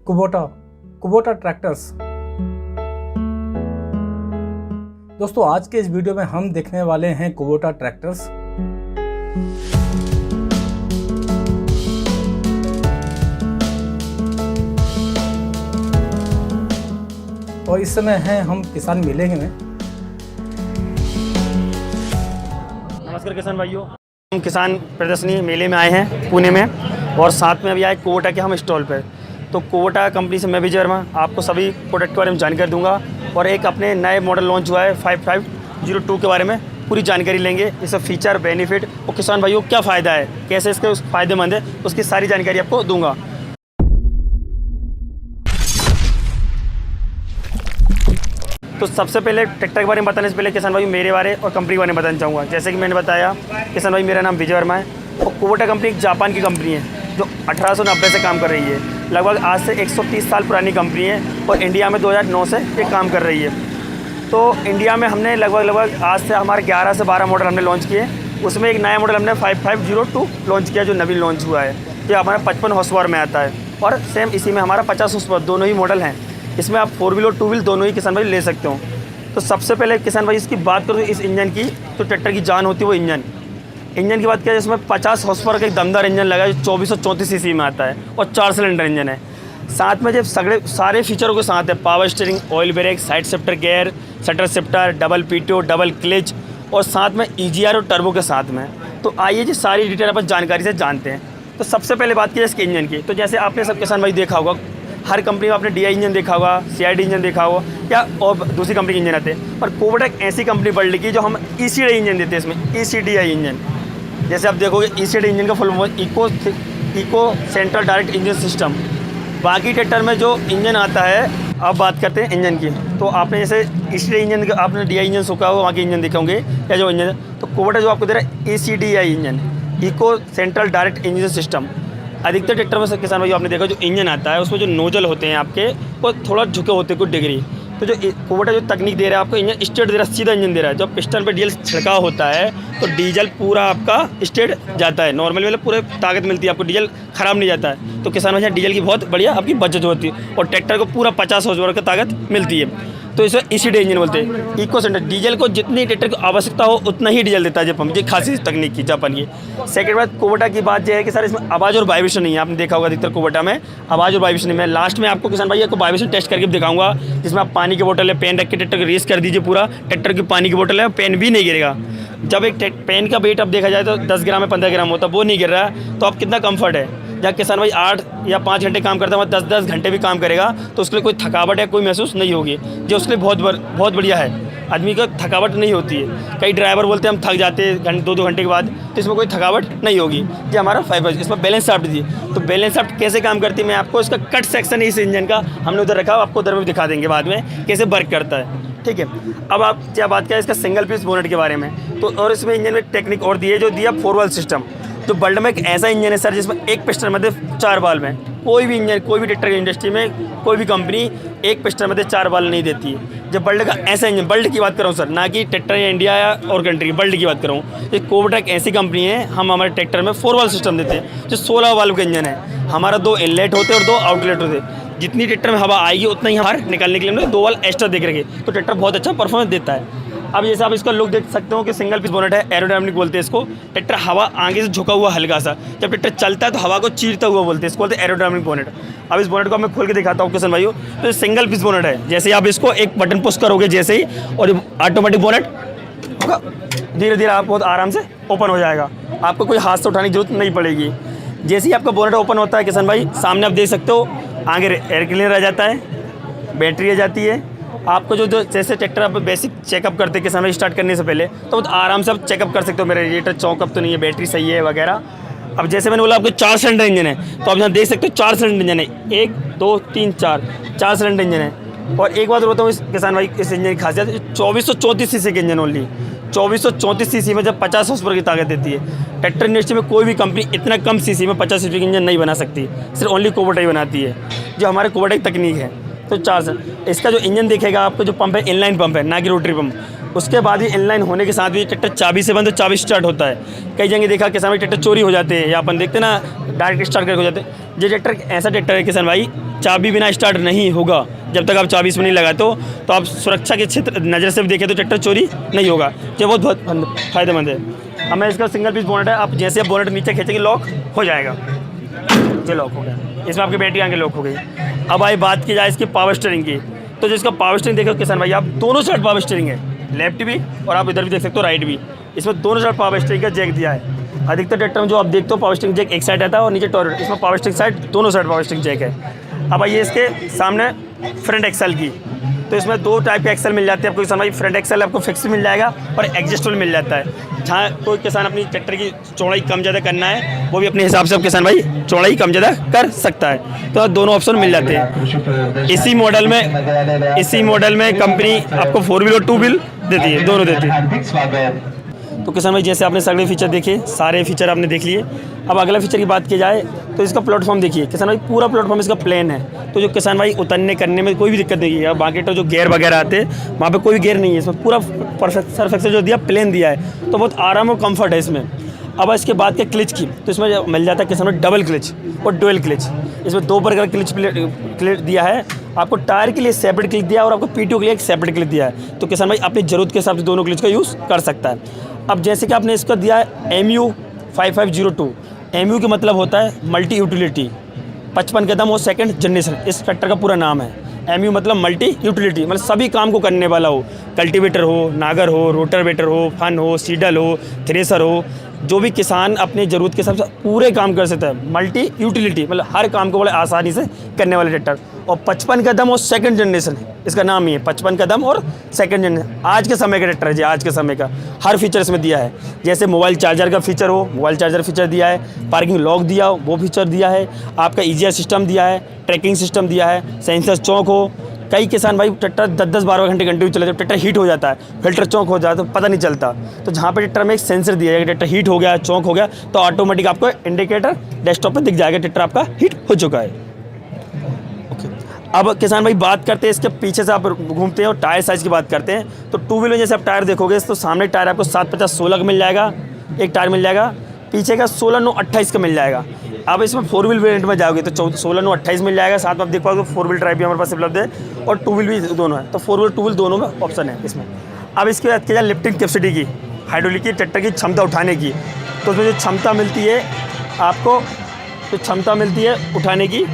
Kubota tractors. दोस्तों आज के इस वीडियो में हम देखने वाले हैं कुबोटा ट्रैक्टर्स। और इस समय हैं हम किसान मेले में। नमस्कार किसान भाइयों, हम किसान प्रदर्शनी मेले में आए हैं पुणे में, और साथ में अभी आए कुबोटा के हम स्टॉल पर। तो कुबोटा कंपनी से मैं विजय वर्मा आपको सभी प्रोडक्ट के बारे में जानकारी दूंगा, और एक अपने नए मॉडल लॉन्च हुआ है 5502 के बारे में पूरी जानकारी लेंगे। इसका फीचर, बेनिफिट और किसान भाइयों क्या फ़ायदा है, कैसे इसके फ़ायदेमंद है, उसकी सारी जानकारी आपको दूंगा। तो सबसे पहले ट्रैक्टर के बारे में बताने से पहले किसान भाई मेरे बारे और कंपनी के बारे में बताना चाहूँगा। जैसे कि मैंने बताया किसान भाई, मेरा नाम विजय वर्मा है, और कुबोटा कंपनी एक जापान की कंपनी है जो 1890 से काम कर रही है। लगभग आज से 130 साल पुरानी कंपनी है, और इंडिया में 2009 से ये काम कर रही है। तो इंडिया में हमने लगभग आज से हमारे 11 से 12 मॉडल हमने लॉन्च किए। उसमें एक नया मॉडल हमने 5502 लॉन्च किया जो नवीन लॉन्च हुआ है। ये हमारा 55 हॉर्स पावर में आता है, और सेम इसी में हमारा 50 हॉर्स पावर, दोनों ही मॉडल हैं। इसमें आप 4 व्हील और 2 व्हील दोनों ही किसान भाई ले सकते हो। तो सबसे पहले किसान भाई इसकी बात करूँ इस इंजन की, तो ट्रैक्टर की जान होती है वो इंजन की बात किया, जिसमें 50 हॉर्स पावर का एक दमदार इंजन लगा है जो 2434 सीसी में आता है, और 4 सिलेंडर इंजन है। साथ में जब सारे फीचरों के साथ है power steering, oil break, side shifter gear, shutter shifter, double PTO, double clutch, और साथ में EGR और टर्बो के साथ में। तो आइए जी सारी डिटेल अपन जानकारी से जानते हैं। तो सबसे पहले बात की इसके इंजन की, तो जैसे आपने सब किसान भाई देखा होगा, हर कंपनी में आपने DI इंजन देखा होगा, CID इंजन देखा होगा, या और दूसरी कंपनी के इंजन आते हैं। पर कुबोटा एक ऐसी कंपनी वर्ल्ड की जो हम ECDI इंजन देते हैं, इसमें ECDI इंजन। जैसे आप देखोगे ECDI इंजन का full form eco central direct engine system. बाकी ट्रैक्टर में जो इंजन आता है, अब बात करते हैं इंजन की। तो आपने जैसे ECDI इंजन, आपने DI इंजन सोचा होगा, वहाँ के इंजन देखे होंगे या जो इंजन, तो कुबोटा जो आपको दे रहा है ECDI engine, eco central direct engine system. अधिकतर ट्रैक्टर में किसान भाई आपने देखा जो इंजन आता है उसमें जो नोजल होते हैं आपके वो थोड़ा झुके होते हैं कुछ डिग्री। तो जो कुबोटा जो तकनीक दे रहा है आपको, इंजन स्ट्रेट दे रहा है, सीधा इंजन दे रहा है। जब पिस्टन पे डीजल छिड़काव होता है तो डीजल पूरा आपका स्ट्रेट जाता है। नॉर्मल मतलब पूरे ताकत मिलती है आपको, डीजल खराब नहीं जाता है। तो किसान भाई डीजल की बहुत बढ़िया आपकी बचत होती है, और ट्रैक्टर को पूरा 50 हॉर्स पावर की ताकत मिलती है। तो इसे ECDI इंजन बोलते हैं। इको सेंटर डीजल को जितनी ट्रैक्टर की आवश्यकता हो उतना ही डीजल देता है जब हम, ये खासी तकनीक की जापान की। सेकंड बात कुबोटा की बात यह है कि सर इसमें आवाज़ और वाइब्रेशन नहीं है। आपने देखा होगा अधिकतर कुबोटा में आवाज़ और वाइब्रेशन नहीं है। लास्ट में आपको किसान भाई आपको वाइब्रेशन टेस्ट करके दिखाऊंगा, जिसमें आप पानी की बोतल है, पेन रख के ट्रैक्टर को रेस कर दीजिए, पूरा ट्रैक्टर की पानी की बोतल है, पेन भी नहीं गिरेगा। जब एक पेन का वेट अब देखा जाए तो 10 ग्राम में 15 ग्राम होता है, वो नहीं गिर रहा है, तो आप कितना कम्फर्ट है। जब किसान भाई 8 या 5 घंटे काम करता है, वह 10-10 घंटे भी काम करेगा, तो उसके लिए कोई थकावट है कोई महसूस नहीं होगी, जो उसके लिए बहुत बढ़िया है। आदमी को थकावट नहीं होती है। कई ड्राइवर बोलते हैं हम थक जाते हैं 2-2 घंटे के बाद, तो इसमें कोई थकावट नहीं होगी। ये हमारा 5 इसमें बैलेंस शाफ्ट दी। तो बैलेंस शाफ्ट कैसे काम करती है, मैं आपको इसका कट सेक्शन इस इंजन का हमने उधर रखा, आपको उधर में दिखा देंगे बाद में कैसे वर्क करता है, ठीक है। अब आप क्या बात करें इसका सिंगल पीस बोनेट के बारे में, तो और इसमें इंजन में टेक्निक और दी है जो दिया 4 वाल्व सिस्टम। तो वर्ल्ड में एक ऐसा इंजन है सर जिसमें एक पिस्टन में 4 वाल्व हैं। कोई भी इंजन, कोई भी ट्रैक्टर की इंडस्ट्री में कोई भी कंपनी एक पिस्टन में 4 वाल्व नहीं देती है। जब वर्ल्ड का ऐसा इंजन, वर्ल्ड की बात कर रहा हूँ सर, ना कि ट्रैक्टर या इंडिया या और कंट्री, वर्ल्ड की बात कर रहा हूँ। ये कुबोटा एक ऐसी कंपनी है, हम हमारे ट्रैक्टर में 4 वाल्व सिस्टम देते हैं, जो 16 वाल्व का इंजन है। हमारा 2 इनलेट होते हैं और 2 आउटलेट होते हैं। जितनी ट्रैक्टर में हवा आएगी उतना ही बाहर निकालने के लिए हमने 2 वाल्व एक्स्ट्रा देख रखे, तो ट्रैक्टर बहुत अच्छा परफॉर्मेंस देता है। अब जैसे आप इसका लुक देख सकते हो कि सिंगल पीस बोनेट है, एरोडायनामिक बोलते हैं इसको। ट्रैक्टर हवा आगे से झुका हुआ हल्का सा, जब ट्रैक्टर चलता है तो हवा को चीरता हुआ बोलते हैं, इसको बोलते हैं एरोडायनामिक बोनेट। अब इस बोनेट को मैं खोल के दिखाता हूँ किसान भाइयों। तो ये सिंगल पीस बोनेट है, जैसे आप इसको एक बटन पुश करोगे जैसे ही, और ऑटोमेटिक बोनेट होगा, धीरे धीरे आप बहुत आराम से ओपन हो जाएगा, आपको कोई हाथ से उठाने की जरूरत नहीं पड़ेगी। जैसे ही आपका बोनेट ओपन होता है किसान भाई, सामने आप देख सकते हो आगे एयर क्लीनर आ जाता है, बैटरी आ जाती है। आपको जो जैसे ट्रैक्टर आप बेसिक चेकअप करते हैं किसान भाई स्टार्ट करने से पहले, तो बहुत आराम से आप चेकअप कर सकते हो, मेरा रेडिएटर चौकअप तो नहीं है, बैटरी सही है वगैरह। अब जैसे मैंने बोला आपको 4 सिलेंडर इंजन है, तो आप यहाँ देख सकते हो 4 सिलेंडर इंजन है, 1 2 3 4 सिलेंडर इंजन है। और एक बात बताऊँ इस किसान भाई इस इंजन की खासियत, 2434 सीसी के इंजन ओनली, 2434 सीसी में जब 50 हॉर्स पावर की ताकत देती है। ट्रैक्टर इंडस्ट्री में कोई भी कंपनी इतना कम सीसी में 50 सीसी का इंजन नहीं बना सकती, सिर्फ ओनली कुबोटा ही बनाती है, जो हमारे कुबोटा की तकनीक है। तो 4 इसका जो इंजन देखेगा आपको, जो पंप है इनलाइन पंप है, ना कि रोटरी पंप। उसके बाद भी इनलाइन होने के साथ भी ट्रैक्टर चाबी से बंद तो चाबी स्टार्ट होता है। कई जगह देखा किसान भाई ट्रैक्टर चोरी हो जाते हैं या अपन देखते ना डायरेक्ट स्टार्ट करके हो जाते हैं। ये ट्रैक्टर ऐसा ट्रैक्टर है किसान भाई, चाबी बिना स्टार्ट नहीं होगा जब तक आप चाबी इसमें नहीं लगाते हो। तो आप सुरक्षा के क्षेत्र नज़र से भी देखें तो ट्रैक्टर चोरी नहीं होगा। ये बहुत फ़ायदेमंद है। अब मैं इसका सिंगल पीस बोनट है, आप जैसे आप बोनट नीचे खींचेंगे लॉक हो जाएगा। ये लॉक हो गया, इसमें आपकी बैटरी आगे लॉक हो गई। अब आई बात की जाए इसकी पावर स्टीयरिंग की, तो जिसका पावर स्टीयरिंग देखो किसान भाई, आप दोनों साइड पावर स्टीयरिंग है, लेफ्ट भी और आप इधर भी देख सकते हो राइट भी। इसमें दोनों साइड पावर स्टीयरिंग का जैक दिया है। अधिकतर ट्रैक्टर में जो आप देखते हो पावर स्टीयरिंग जैक एक साइड रहता है और नीचे टॉयलेट, इसमें पावर स्टीयरिंग साइड दोनों साइड पावर स्टीयरिंग जैक है। अब आइए इसके सामने फ्रंट एक्सल की, तो इसमें दो टाइप के एक्सल मिल जाते हैं आपको किसान भाई। फ्रंट एक्सल आपको फिक्स मिल जाएगा और एडजस्टेबल मिल जाता है। जहाँ कोई किसान अपनी ट्रैक्टर की चौड़ाई कम ज़्यादा करना है वो भी अपने हिसाब से अब किसान भाई चौड़ाई कम ज़्यादा कर सकता है, तो दोनों ऑप्शन मिल जाते हैं। इसी मॉडल में कंपनी आपको 4 व्हील और 2 व्हील देती है, दोनों देती है। तो किसान भाई जैसे आपने सगले फीचर देखे, सारे फीचर आपने देख लिए। अब अगला फीचर की बात की जाए तो इसका प्लेटफॉर्म देखिए किसान भाई, पूरा प्लेटफॉर्म इसका प्लेन है। तो जो किसान भाई उतरने करने में कोई भी दिक्कत नहीं है। बाकी तो जो गेयर वगैरह आते हैं वहाँ पे कोई भी गेयर नहीं है, इसमें पूरा परफेक्ट सरफेक्स जो दिया प्लेन दिया है, तो बहुत आराम और कम्फर्ट है इसमें। अब इसके बाद के क्लिच की, तो इसमें मिल जाता है किसान भाई डबल क्लिच और डुअल क्लिच। इसमें 2 प्रकार क्लिच दिया है आपको। टायर के लिए सेपरेट क्लिच दिया है और आपको पीटीओ के लिए एक सेपरेट क्लिच दिया है। तो किसान भाई अपनी ज़रूरत के हिसाब से दोनों क्लिच का यूज़ कर सकता है। अब जैसे कि आपने इसका दिया है MU 5502, MU का मतलब होता है मल्टी यूटिलिटी, 55 कदम और सेकंड जनरेशन इस ट्रैक्टर का पूरा नाम है। MU मतलब मल्टी यूटिलिटी, मतलब सभी काम को करने वाला हो, कल्टीवेटर हो, नागर हो, रोटावेटर हो, फन हो, सीडल हो, थ्रेसर हो, जो भी किसान अपने ज़रूरत के हिसाब से पूरे काम कर सकता है। मल्टी यूटिलिटी मतलब हर काम को बड़े आसानी से करने वाले ट्रैक्टर। और 55 कदम और सेकंड जनरेशन इसका नाम ही है, 55 कदम और सेकंड जनरेशन। आज के समय का ट्रैक्टर है जी, आज के समय का हर फीचर इसमें दिया है। जैसे मोबाइल चार्जर का फीचर हो, मोबाइल चार्जर फीचर दिया है, पार्किंग लॉक दिया हो वो फीचर दिया है, आपका ईजीआर सिस्टम दिया है, ट्रैकिंग सिस्टम दिया है, सेंसर चौक हो। कई किसान भाई ट्रैक्टर 10-10 12 घंटे कंटिन्यू चले, ट्रैक्टर हीट हो जाता है, फिल्टर चौक हो जाता है तो पता नहीं चलता। तो जहाँ पे ट्रैक्टर में एक सेंसर दिया है, ट्रैक्टर हीट हो गया, चौक हो गया, तो ऑटोमेटिक आपको इंडिकेटर डेस्कटॉप पे दिख जाएगा ट्रैक्टर आपका हीट हो चुका है। अब किसान भाई बात करते हैं इसके पीछे से आप घूमते हैं और टायर साइज़ की बात करते हैं। तो 2 व्हील में जैसे आप टायर देखोगे तो सामने टायर आपको 750-16 का मिल जाएगा, एक टायर मिल जाएगा। पीछे का 16-9-28 का मिल जाएगा। अब इसमें 4 व्हील वेरिएंट में जाओगे तो 16-9-28 मिल जाएगा। साथ में आप देख पाओगे 4 व्हील ड्राइव भी हमारे पास उपलब्ध है और 2 व्हील भी दोनों है। तो 4 व्हील 2 व्हील दोनों में ऑप्शन है इसमें। अब इसकी बात की जाए लिफ्टिंग कैपेसिटी की, हाइड्रोलिक की ट्रैक्टर की क्षमता उठाने की, तो उसमें जो क्षमता मिलती है आपको, जो क्षमता मिलती है उठाने की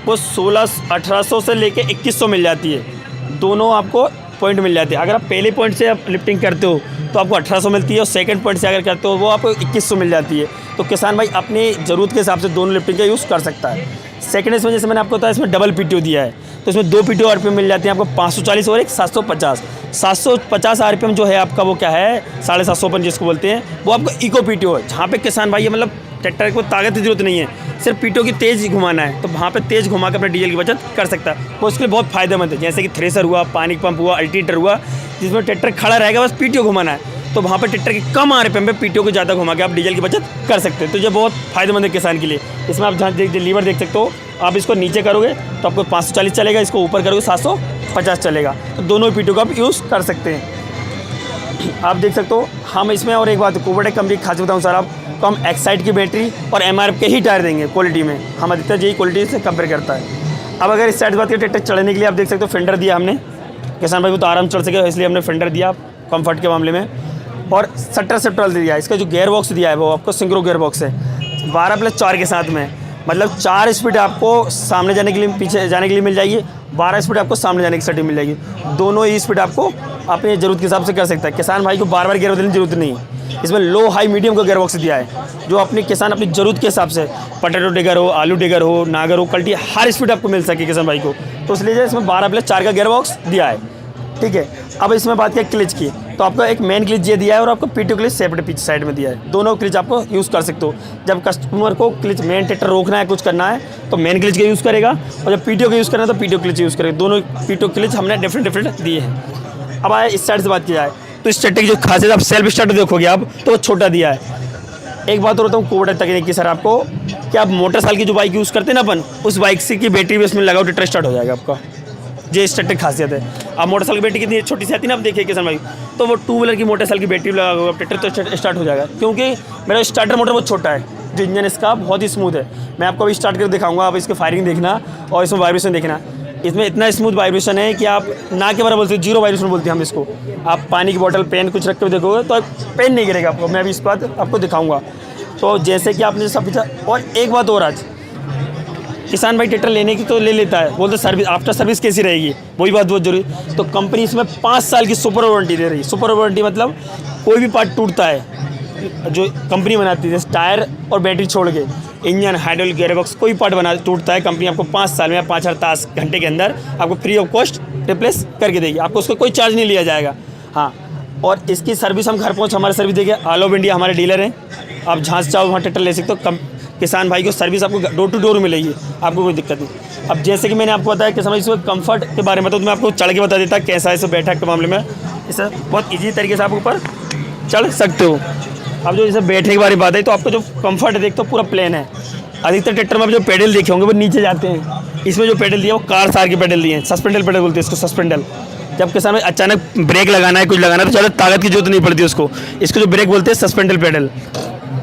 वो 1800 से लेके 2100 मिल जाती है। दोनों आपको पॉइंट मिल जाते हैं। अगर आप पहले पॉइंट से आप लिफ्टिंग करते हो तो आपको 1800 मिलती है और सेकंड पॉइंट से अगर करते हो वो आपको 2100 मिल जाती है। तो किसान भाई अपनी ज़रूरत के हिसाब से दोनों लिफ्टिंग का यूज़ कर सकता है। सेकंड इसमें जैसे मैंने आपको बताया इसमें डबल पीटीओ दिया है, तो इसमें 2 पीटीओ आरपीएम मिल जाती है आपको 540 और एक 750। 750 आरपीएम जो है आपका वो क्या है 750 जिसको बोलते हैं, वो आपको इको पीटीओ है। जहाँ पे किसान भाई मतलब ट्रैक्टर को ताकत की जरूरत नहीं है, सिर्फ पीटीओ की तेज़ घुमाना है, तो वहाँ पे तेज़ घुमा के अपने डीजल की बचत कर सकता है। वो उसके लिए बहुत फ़ायदेमंद है। जैसे कि थ्रेसर हुआ, पानी पंप हुआ, अल्टीमीटर हुआ, जिसमें ट्रैक्टर खड़ा रहेगा बस पीटीओ घुमाना है, तो वहाँ पे ट्रैक्टर की कम आरपीएम पे पीटीओ को ज़्यादा घुमा के आप डीजल की बचत कर सकते हैं। तो ये बहुत फ़ायदेमंद है किसान के लिए। इसमें आप जहाँ लीवर देख सकते हो, आप इसको नीचे करोगे तो आपको 540 चलेगा, इसको ऊपर करोगे 750 चलेगा। तो दोनों पीटीओ का आप यूज़ कर सकते हैं। आप देख सकते हो हम इसमें और एक बात कुबोटा कंपनी की खासियत बताऊँ सर आपको, हम एक्साइड की बैटरी और एमआरएफ के ही टायर देंगे क्वालिटी में। हम अधिकतर यही क्वालिटी से कंपेयर करता है। अब अगर इस साइड बात करें ट्रैक्टर चढ़ने के लिए, आप देख सकते हो फेंडर दिया हमने, किसान भाई को तो आराम चढ़ सके इसलिए हमने फेंडर दिया कंफर्ट के मामले में। और सटर सेप्टर दिया है। इसका जो गेयर बॉक्स दिया है वो आपको सिंक्रो गेयर बॉक्स है 12+4 के साथ में, मतलब 4 स्पीड आपको सामने जाने के लिए पीछे जाने के लिए मिल जाएगी, 12 स्पीड आपको सामने जाने की सेटिंग मिल जाएगी। दोनों ही स्पीड आपको अपनी ज़रूरत के हिसाब से कर सकता है। किसान भाई को बार बार गेयर बदलने की जरूरत नहीं है। इसमें लो हाई मीडियम का गेयर बॉक्स दिया है, जो अपने किसान अपनी ज़रूरत के हिसाब से पटेटो डिगर हो, आलू डिगर हो, नागर हो, कल्टी हर स्पीड आपको मिल सके किसान भाई को। तो इसलिए इसमें 12+4 का गेयर बॉक्स दिया है, ठीक है। अब इसमें बात करें क्लिच की, तो आपको एक मेन क्लिच ये दिया है और आपको पीटीओ क्लिच सेपरेट पीछे साइड में दिया है। दोनों क्लिच आपको यूज़ कर सकते हो। जब कस्टमर को क्लिच मेन ट्रैक्टर रोकना है, कुछ करना है, तो मेन क्लिच का यूज़ करेगा, और जब पीटीओ का यूज़ करना है तो पीटीओ क्लिच यूज़ करेगा। दोनों पीटीओ क्लिच हमने डिफरेंट दिए हैं। अब आए इस साइड से बात की जाए तो इस ट्रैक्टर की जो खासियत आप सेल्फ स्टार्ट देखोगे आप तो वो छोटा दिया है। एक बात और बताऊँ कुबोटा तकनीक की सर आपको, कि आप मोटरसाइकिल की जो बाइक यूज़ करते हैं ना अपन, उस बाइक से की बैटरी भी उसमें लगाओ ट्रैक्टर स्टार्ट हो जाएगा आपका। ये इस ट्रैक्टर की खासियत है। अब मोटरसाइकिल की बैटरी कितनी छोटी सी आती है ना, आप देखिए किसान भाई, तो वो 2 व्हीलर की मोटरसाइकिल की बैटरी लगा हुआ ट्रैक्टर तो स्टार्ट हो जाएगा, क्योंकि मेरा स्टार्टर मोटर बहुत छोटा है, जो इंजन इसका बहुत ही स्मूथ है। मैं आपको अभी स्टार्ट करके दिखाऊंगा, आप इसकी फायरिंग देखना और इसमें वाइब्रेशन देखना। इसमें इतना स्मूथ वाइब्रेशन है कि आप ना के बराबर बोलते हैं, 0 वाइब्रेशन बोलते हैं हम इसको। आप पानी की बोतल, पेन कुछ रख के देखोगे तो पेन नहीं गिरेगा आपको। मैं अभी इस बात आपको दिखाऊंगा। तो जैसे कि आपने सब पूछा, और एक बात और, आज किसान भाई ट्रैक्टर लेने की तो ले लेता है, बोलते सर्विस, आफ्टर सर्विस कैसी रहेगी, वही बात बहुत जरूरी। तो कंपनी इसमें 5 साल की सुपर वारंटी दे रही है। सुपर वारंटी मतलब कोई भी पार्ट टूटता है जो कंपनी बनाती है, जैसे टायर और बैटरी छोड़ के, इंजन, हाइड्रोलिक, गियरबॉक्स, कोई पार्ट बना टूटता है, कंपनी आपको 5 साल में 5 घंटे के अंदर आपको फ्री ऑफ कॉस्ट रिप्लेस करके देगी। आपको उसको कोई चार्ज नहीं लिया जाएगा। हाँ, और इसकी सर्विस हम घर पहुँच हमारे सर्विस देंगे। ऑल ओवर इंडिया हमारे डीलर हैं, आप जहाँ से चाहो वहाँ ट्रैक्टर ले सकते हो। किसान भाई को सर्विस आपको डोर टू डोर मिलेगी, आपको कोई दिक्कत नहीं। अब जैसे कि मैंने आपको बताया कि समझ इसमें कंफर्ट के बारे में, तो मैं आपको चढ़ के बता देता कैसा है इसे बैठक के मामले में। इसे बहुत ईजी तरीके से आप ऊपर चढ़ सकते हो। अब जो जैसे बैठने के बारे में बात है, तो आपको जो कंफर्ट है देखते हो पूरा प्लेन है। अधिकतर ट्रैक्टर में आप जो पेडल देखे होंगे वो नीचे जाते हैं, इसमें जो पेडल दिया वो कार सार के पेडल दिए हैं, सस्पेंडल पेडल बोलते हैं इसको, सस्पेंडल। जब किसान में अचानक ब्रेक लगाना है, कुछ लगाना है, तो ज़्यादा ताकत की जरूरत नहीं पड़ती उसको। इसको जो ब्रेक बोलते हैं सस्पेंडल पेडल,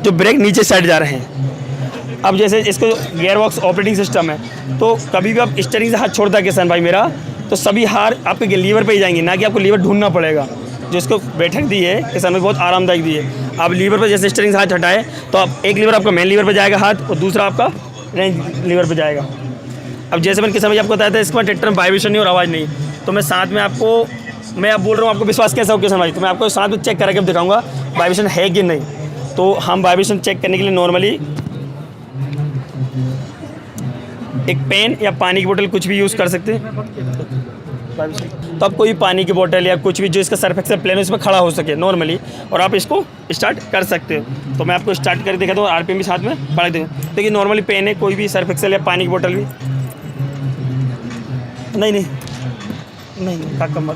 जो ब्रेक नीचे साइड जा रहे हैं। अब जैसे इसको गियर बॉक्स ऑपरेटिंग सिस्टम है, तो कभी भी आप स्टीयरिंग से हाथ छोड़ता है किसान भाई मेरा, तो सभी हार आपके लीवर पे ही जाएंगे, ना कि आपको लीवर ढूंढना पड़ेगा। जो इसको बैठक दी है किसान भाई, बहुत आरामदायक दी है। आप लीवर पे जैसे स्टीयरिंग से हाथ हटाए तो आप एक लीवर आपका मेन लीवर पे जाएगा हाथ, और दूसरा आपका रेंज लीवर पे जाएगा। अब जैसे मैंने किसान भाई आपको बताया था, इसमें ट्रैक्टर में वाइब्रेशन नहीं और आवाज़ नहीं, तो मैं साथ में आपको, मैं आप बोल रहा हूँ आपको विश्वास कैसा हो किसान भाई, तो मैं आपको साथ में चेक करके दिखाऊँगा वाइब्रेशन है कि नहीं। तो हम वाइब्रेशन चेक करने के लिए नॉर्मली एक पेन या पानी की बोतल कुछ भी यूज़ कर सकते हैं। तो आप कोई पानी की बोतल या कुछ भी जो इसका सरफेस प्लेन है उसमें खड़ा हो सके नॉर्मली, और आप इसको स्टार्ट कर सकते हो। तो मैं आपको स्टार्ट करके दिखाता हूँ, आरपीएम भी साथ में बढ़ा दूँ। देखिए नॉर्मली पेन है, कोई भी सरफेक्सल या पानी की बोतल भी, नहीं कम।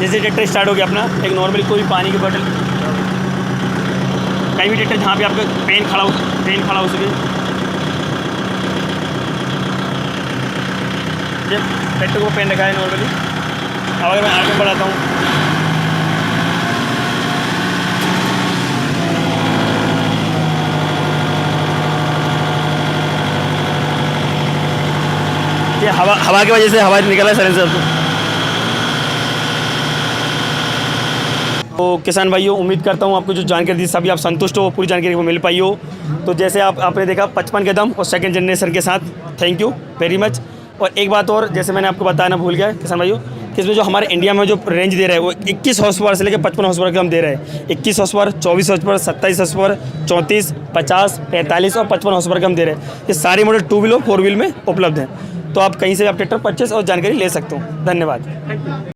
जैसे ट्रैक्टर स्टार्ट हो गया अपना, एक नॉर्मली कोई पानी की बोतल, कहीं भी ट्रैक्टर जहाँ पे आपका पेन खड़ा हो सके, जब ट्रैक्टर को पेन रखा है नॉर्मली। अब अगर मैं आगे बढ़ाता हूँ, ये हवा की वजह से हवा निकला है साइलेंसर से। तो किसान भाइयों, उम्मीद करता हूँ आपको जो जानकारी दी सभी आप संतुष्ट हो, पूरी जानकारी को मिल पाई हो। तो जैसे आपने देखा 55 कदम और सेकंड जनरेशन के साथ, थैंक यू वेरी मच। और एक बात और, जैसे मैंने आपको बताना भूल गया किसान भाइयों, कि इसमें जो हमारे इंडिया में जो रेंज दे रहा है वो 21 हॉर्स पावर से लेकर 55 हॉर्स पावर का हम दे रहे हैं। 21 horse power, 24 horse power, 27 horse power, 34, 50, 45 और 55 हॉर्स पावर का हम दे रहे हैं। ये सारे मॉडल 2 व्हील और 4 व्हील में उपलब्ध हैं। तो आप कहीं से आप ट्रैक्टर परचेस और जानकारी ले सकते हो। धन्यवाद।